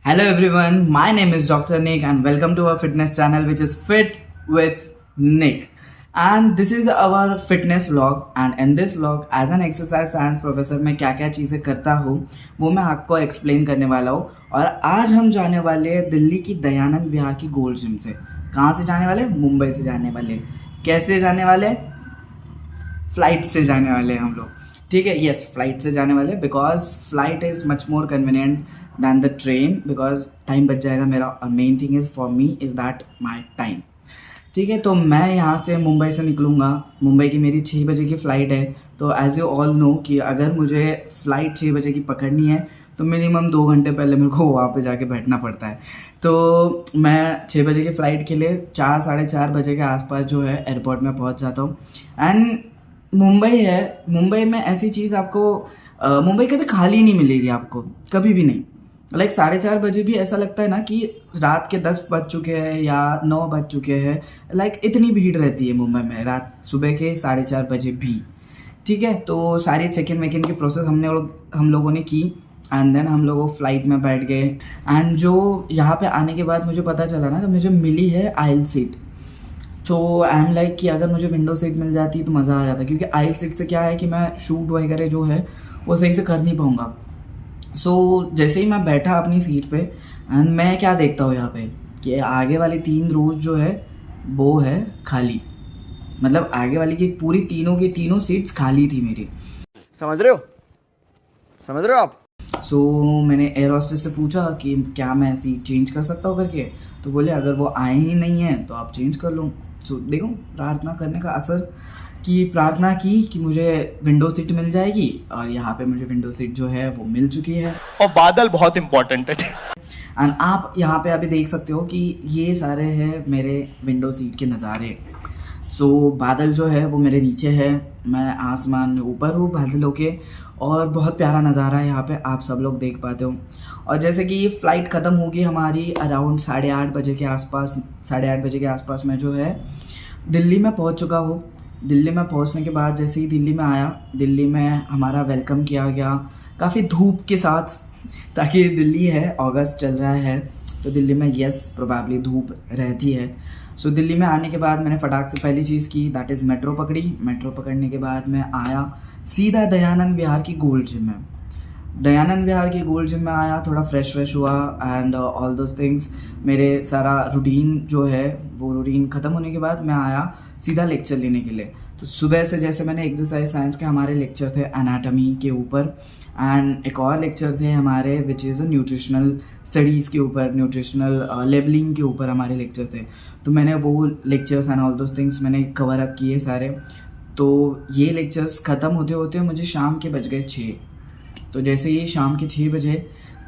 Hello everyone, my name is Dr. Nick and welcome to our fitness channel which is Fit with Nick. And this is our fitness vlog and in this vlog as an exercise science professor मैं क्या क्या चीज़ें करता हूँ वो मैं आपको explain करने वाला हूँ। और आज हम जाने वाले हैं दिल्ली की दयानंद विहार की गोल्ड जिम से। कहाँ से जाने वाले? मुंबई से जाने वाले। कैसे जाने वाले? फ्लाइट से जाने वाले हम लोग। ठीक है, यस फ्लाइट से जाने वाले because flight is much more convenient than the train because time बच जाएगा मेरा। और main thing is for me is that my time. ठीक है, तो मैं यहाँ से मुंबई से निकलूँगा। मुंबई की मेरी 6 बजे की फ़्लाइट है। तो एज़ यू ऑल नो कि अगर मुझे फ़्लाइट 6 बजे की पकड़नी है तो मिनिमम 2 घंटे पहले मेरे को वहाँ पे जाके बैठना पड़ता है। तो मैं 6 बजे की फ़्लाइट के लिए 4 साढ़े 4 बजे के आसपास जो है एयरपोर्ट में पहुँच जाता हूँ। एंड मुंबई है, मुंबई में ऐसी चीज़ आपको मुंबई कभी खाली नहीं मिलेगी आपको, कभी भी नहीं। लाइक 4:30 बजे भी ऐसा लगता है ना कि रात के 10 बज चुके हैं या 9 बज चुके हैं। लाइक इतनी भीड़ रहती है मुंबई में रात सुबह के 4:30 बजे भी। ठीक है, तो सारी चेक इन वेक इन की प्रोसेस हम लोगों ने की एंड देन हम लोग फ्लाइट में बैठ गए। एंड जो यहाँ पे आने के बाद मुझे पता चला ना कि मुझे मिली है आइल सीट। तो आई एम लाइक कि अगर मुझे विंडो सीट मिल जाती तो मज़ा आ जाता, क्योंकि आइल सीट से क्या है कि मैं शूट वगैरह जो है वो सही से कर नहीं पाऊँगा। सो जैसे ही मैं बैठा अपनी सीट पे एंड मैं क्या देखता हूँ यहाँ पे कि आगे वाली 3 रोज जो है वो है खाली। मतलब आगे वाली की पूरी तीनों की तीनों सीट्स खाली थी मेरी। समझ रहे हो आप? सो मैंने एयर होस्टेस से पूछा कि क्या मैं सीट चेंज कर सकता हूँ करके। तो बोले अगर वो आए ही नहीं है तो आप चेंज कर लो। सो देखो प्रार्थना करने का असर कि प्रार्थना की कि मुझे विंडो सीट मिल जाएगी और यहाँ पे मुझे विंडो सीट जो है वो मिल चुकी है। और बादल बहुत इंपॉर्टेंट है। एंड आप यहाँ पे अभी देख सकते हो कि ये सारे हैं मेरे विंडो सीट के नज़ारे। सो बादल जो है वो मेरे नीचे है, मैं आसमान में ऊपर हूँ बादलों के। और बहुत प्यारा नज़ारा है यहाँ पे, आप सब लोग देख पाते हो। और जैसे कि फ़्लाइट ख़त्म होगी हमारी अराउंड 8:30 बजे के आसपास, 8:30 बजे के आसपास मैं जो है दिल्ली में पहुँच चुका हूँ। दिल्ली में पहुँचने के बाद जैसे ही दिल्ली में आया, दिल्ली में हमारा वेलकम किया गया काफ़ी धूप के साथ, ताकि दिल्ली है अगस्त चल रहा है तो दिल्ली में यस प्रोबेबली धूप रहती है। सो दिल्ली में आने के बाद मैंने फटाक से पहली चीज़ की दैट इज़ मेट्रो पकड़ी। मेट्रो पकड़ने के बाद मैं आया सीधा दयानंद विहार की गोल्ड जिम में। दयानंद विहार की गोल्ड जिम में आया, थोड़ा फ्रेश हुआ एंड ऑल दोज थिंग्स। मेरे सारा रूटीन जो है वो रूटीन ख़त्म होने के बाद मैं आया सीधा लेक्चर लेने के लिए। तो सुबह से जैसे मैंने एक्सरसाइज साइंस के हमारे लेक्चर थे एनाटमी के ऊपर एंड एक और लेक्चर थे हमारे विच इज़ न्यूट्रिशनल स्टडीज़ के ऊपर, न्यूट्रिशनल लेबलिंग के ऊपर हमारे लेक्चर थे। तो मैंने वो lectures and all those things मैंने कवर अप किए सारे। तो ये लेक्चर्स ख़त्म होते होते मुझे शाम के बज गए 6। तो जैसे ही शाम के 6 बजे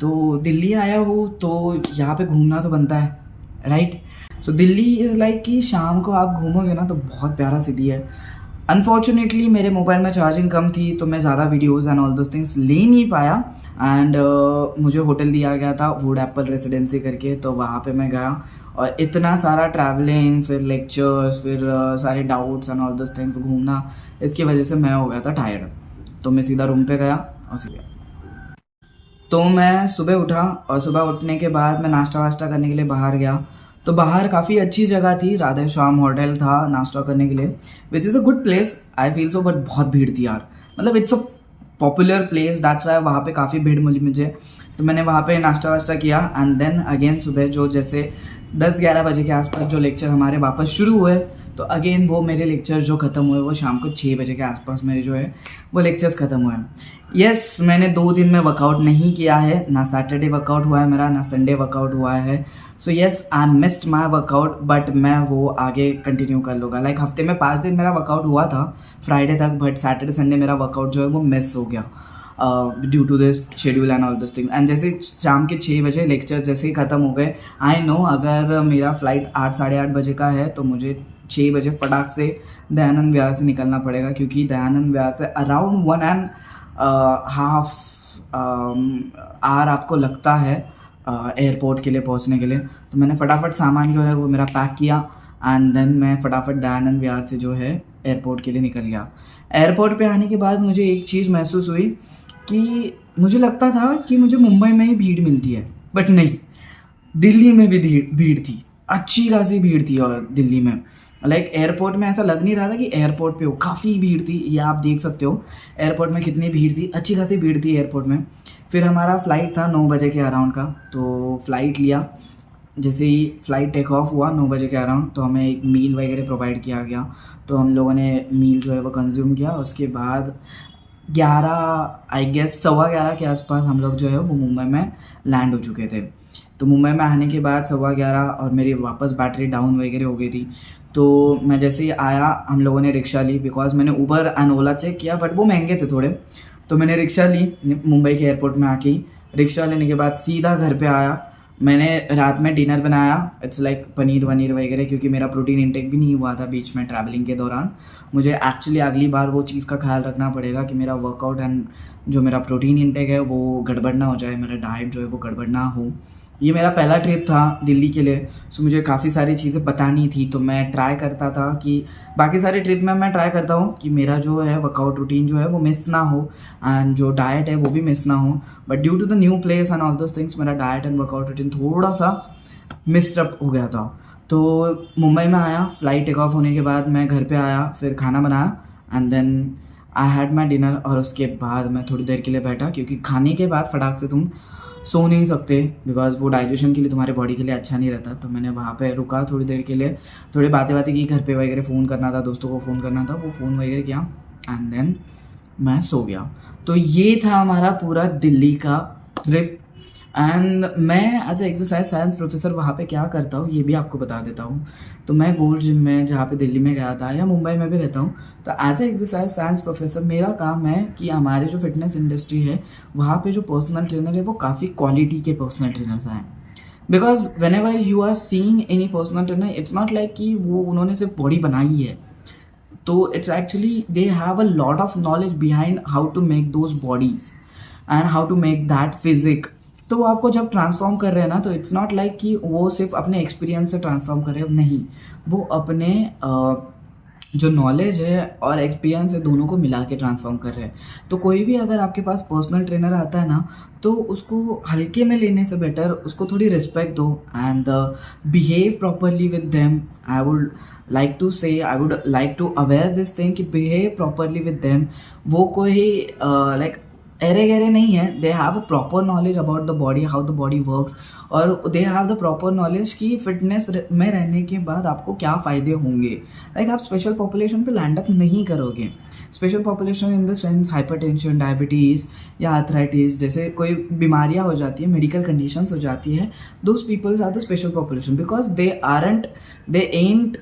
तो दिल्ली आया हूँ तो यहाँ पे घूमना तो बनता है, right. So Delhi is like कि शाम को आप घूमोगे ना तो बहुत प्यारा सिटी है। अनफॉर्चुनेटली मेरे मोबाइल में चार्जिंग कम थी तो मैं ज़्यादा videos and all those things ले नहीं पाया। एंड मुझे होटल दिया गया था वुड एप्पल रेसिडेंसी करके, तो वहाँ पे मैं गया और इतना सारा ट्रैवलिंग, फिर लेक्चर्स, फिर सारे doubts and all those things घूमना, इसकी वजह से मैं हो गया था टायर्ड। तो मैं सीधा रूम पे गया और सीधा तो मैं सुबह उठा और सुबह उठने के बाद मैं नाश्ता वाश्ता करने के लिए बाहर गया। तो बाहर काफ़ी अच्छी जगह थी, राधे श्याम होटल था नाश्ता करने के लिए which is a good place I feel so. But बहुत भीड़ थी यार, मतलब it's a popular place that's why वहाँ पे काफ़ी भीड़ मिली मुझे। तो मैंने वहाँ पे नाश्ता वाश्ता किया एंड देन अगेन सुबह जो जैसे 10-11 बजे के आसपास जो लेक्चर हमारे वापस शुरू हुए, तो अगेन वो मेरे लेक्चर जो ख़त्म हुए वो शाम को 6 बजे के आसपास मेरे जो है वो लेक्चर्स ख़त्म हुए। यस मैंने 2 दिन में वर्कआउट नहीं किया है, ना सैटरडे वर्कआउट हुआ है मेरा, ना संडे वर्कआउट हुआ है। So yes I missed my workout, but मैं वो आगे कंटिन्यू कर लूँगा। लाइक हफ्ते में 5 दिन मेरा वर्कआउट हुआ था फ्राइडे तक, बट सैटरडे संडे मेरा वर्कआउट जो है वो मिस हो गया due to this schedule and all this thing. And जैसे शाम के 6 बजे लेक्चर जैसे ही ख़त्म हो गए, आई नो अगर मेरा फ्लाइट 8 साढ़े 8 बजे का है तो मुझे 6 बजे फटाक से दयानंद विहार से निकलना पड़ेगा, क्योंकि दयानंद विहार से अराउंड 1.5 आवर आपको लगता है एयरपोर्ट के लिए पहुंचने के लिए। तो मैंने फटाफट सामान जो है वो मेरा पैक किया एंड देन मैं फटाफट दयानंद विहार से जो है एयरपोर्ट के लिए निकल गया। एयरपोर्ट पे आने के बाद मुझे एक चीज़ महसूस हुई कि मुझे लगता था कि मुझे मुंबई में ही भीड़ मिलती है, बट नहीं, दिल्ली में भी भीड़ थी, अच्छी खासी भीड़ थी। और दिल्ली में लाइक एयरपोर्ट में ऐसा लग नहीं रहा था कि एयरपोर्ट पे हो, काफ़ी भीड़ थी। ये आप देख सकते हो एयरपोर्ट में कितनी भीड़ थी, अच्छी खासी भीड़ थी एयरपोर्ट में। फिर हमारा फ़्लाइट था 9 बजे के अराउंड का, तो फ़्लाइट लिया। जैसे ही फ़्लाइट टेक ऑफ हुआ 9 बजे के अराउंड, तो हमें एक मील वगैरह प्रोवाइड किया गया। तो हम लोगों ने मील जो है वो कंज्यूम किया। उसके बाद 11 आई गेस 11:15 के आसपास हम लोग जो है वो मुंबई में लैंड हो चुके थे। तो मुंबई में आने के बाद 11:15 और मेरी वापस बैटरी डाउन वगैरह हो गई थी। तो मैं जैसे ही आया हम लोगों ने रिक्शा ली, बिकॉज मैंने उबर एंड ओला चेक किया बट वो महंगे थे थोड़े। तो मैंने रिक्शा ली मुंबई के एयरपोर्ट में आके ही। रिक्शा लेने के बाद सीधा घर पे आया। मैंने रात में डिनर बनाया, इट्स लाइक पनीर वनीर वगैरह, क्योंकि मेरा प्रोटीन इंटेक भी नहीं हुआ था बीच में ट्रैवलिंग के दौरान। मुझे एक्चुअली अगली बार वो चीज़ का ख्याल रखना पड़ेगा कि मेरा वर्कआउट एंड जो मेरा प्रोटीन इंटेक है वो गड़बड़ ना हो जाए, मेरा डाइट जो है वो गड़बड़ ना हो। ये मेरा पहला ट्रिप था दिल्ली के लिए, सो मुझे काफ़ी सारी चीज़ें बतानी थी। तो मैं ट्राई करता था कि बाकी सारे ट्रिप में मैं ट्राई करता हूँ कि मेरा जो है वर्कआउट रूटीन जो है वो मिस ना हो एंड जो डाइट है वो भी मिस ना हो। But due to the new place and all those things मेरा डाइट एंड वर्कआउट रूटीन थोड़ा सा मिस्टअप हो गया था। तो मुंबई में आया, फ़्लाइट टेक ऑफ होने के बाद मैं घर पे आया, फिर खाना बनाया and then I had my dinner. और उसके बाद मैं थोड़ी देर के लिए बैठा, क्योंकि खाने के बाद फटाक से तुम सो नहीं सकते, बिकॉज वो डाइजेशन के लिए तुम्हारे बॉडी के लिए अच्छा नहीं रहता। तो मैंने वहाँ पे रुका थोड़ी देर के लिए, थोड़ी बातें की, घर पे वगैरह फ़ोन करना था, दोस्तों को फ़ोन करना था, वो फ़ोन वगैरह किया एंड देन मैं सो गया। तो ये था हमारा पूरा दिल्ली का ट्रिप। एंड मैं as a exercise science professor वहाँ पे क्या करता हूँ ये भी आपको बता देता हूँ। तो मैं गोल्ड जिम में जहाँ पे दिल्ली में गया था या मुंबई में भी रहता हूँ, तो as a exercise science professor मेरा काम है कि हमारे जो फिटनेस इंडस्ट्री है वहाँ पे जो पर्सनल ट्रेनर है वो काफ़ी क्वालिटी के पर्सनल ट्रेनर्स हैं। Because whenever you are seeing any personal trainer, it's not like कि वो उन्होंने सिर्फ बॉडी बनाई है, तो it's actually they have a lot of knowledge behind how to make those bodies and how to make that physique. तो वो आपको जब ट्रांसफॉर्म कर रहे हैं ना, तो इट्स नॉट लाइक कि वो सिर्फ अपने एक्सपीरियंस से ट्रांसफॉर्म कर रहे हैं, नहीं, वो अपने जो नॉलेज है और एक्सपीरियंस है दोनों को मिला के ट्रांसफॉर्म कर रहे हैं। तो कोई भी अगर आपके पास पर्सनल ट्रेनर आता है ना, तो उसको हल्के में लेने से बेटर उसको थोड़ी रिस्पेक्ट दो and behave properly with them. I would like to say, I would like to aware this thing कि बिहेव प्रॉपरली विद देम। वो कोई लाइक एरे गहरे नहीं है, they have a proper knowledge about the body, how the body works, और they have the proper knowledge कि fitness में रहने के बाद आपको क्या फ़ायदे होंगे। लाइक आप स्पेशल पॉपुलेशन पे लैंड अप नहीं करोगे। Special population in the sense hypertension, diabetes या आर्थराइटिस जैसे कोई बीमारियाँ हो जाती है, मेडिकल कंडीशंस हो जाती है, those peoples are the special population because they ain't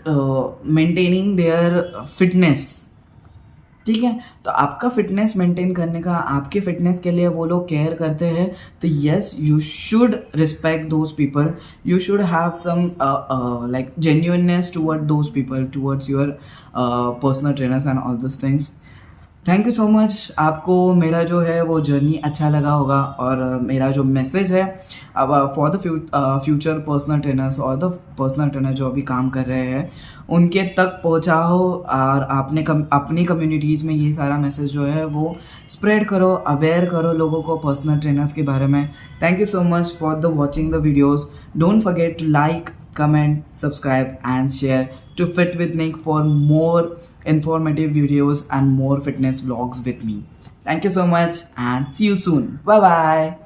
maintaining their fitness. ठीक है, तो आपका फिटनेस मेंटेन करने का, आपके फिटनेस के लिए वो लोग केयर करते हैं, तो yes you should respect those people, you should have some like genuineness toward those people, towards your personal trainers and all those things. Thank you so much. आपको मेरा जो है वो जर्नी अच्छा लगा होगा, और मेरा जो मैसेज है अब for the future personal trainers और द पर्सनल ट्रेनर जो अभी काम कर रहे हैं उनके तक पहुंचाओ, और आपने अपनी कम्युनिटीज़ में ये सारा मैसेज जो है वो स्प्रेड करो, अवेयर करो लोगों को पर्सनल ट्रेनर्स के बारे में। Thank you so much for the watching the videos. Don't forget to like, comment, subscribe and share to Fit with Nick for more informative videos and more fitness vlogs with me. Thank you so much and see you soon. Bye bye.